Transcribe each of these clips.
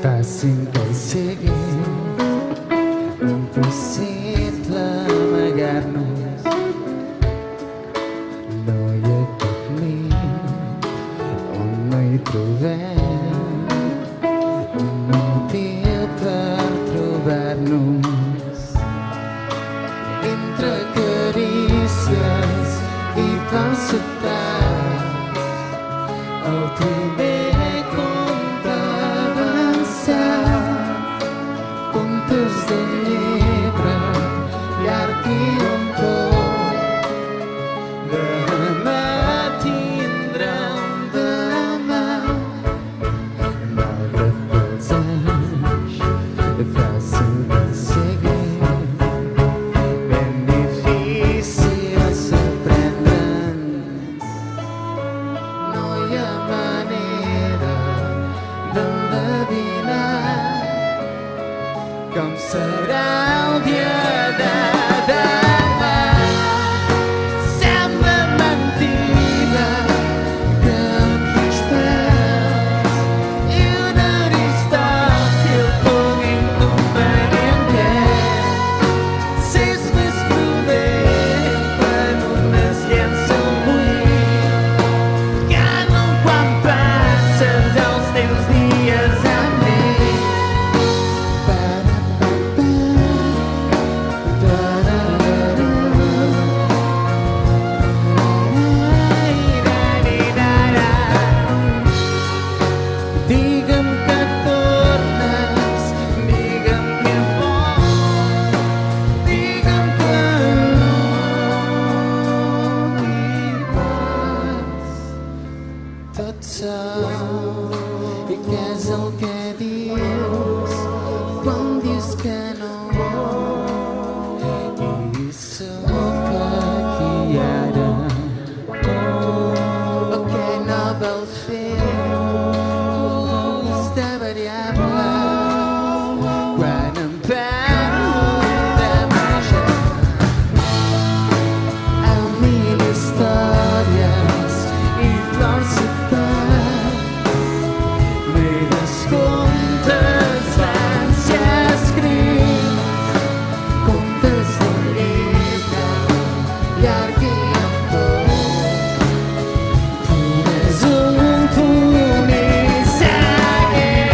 Facin que seguir impossible amagar-nos. No hi ha camí on no hi trobem un motiu per trobar-nos. Entre carícies i falsetats, el primer conte avançar, contes de llibre llarg i tot. Demà tindrem demà, malgrat que els anys fàcil de seguir, ben difícil sorprendre'ns. No hi ha manera d'endevinar com serà el dia de demà. Sembla mentida que existeix i un Aristòtil puguin convenir en què s'és més prudent per unes llença al buit que no quan passes els teus dies amb ell. Digue'm que tornes, digue'm que vols, digue'm que no hi vas. Tot sol, i què és el que dius quan dius que no? I sóc aquí ara, o què no vols fer? Ús de variable quan em parlo de marxar. Amb mil històries i falsetats, meves contes van ser escrits, contes de llibre llarg i tot. Només un punt i seguir.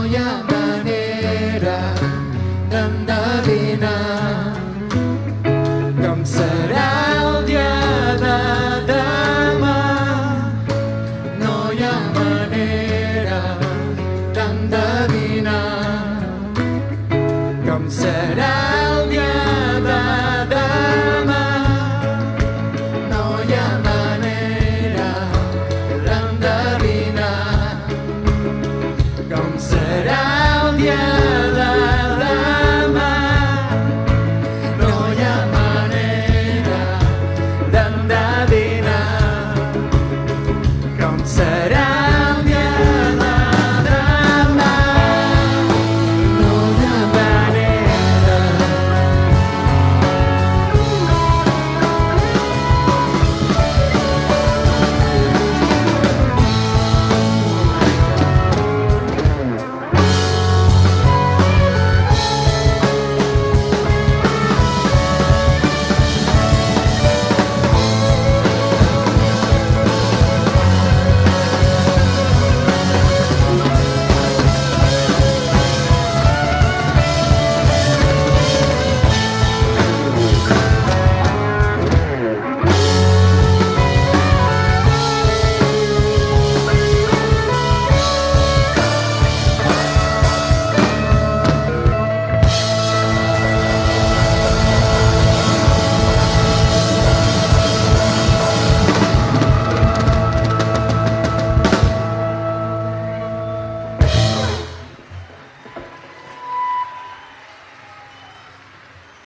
noia manera d'endevinar com serà el dia de demà. No hi ha manera d'endevinar com serà el dia de demà. No hi ha manera d'endevinar com serà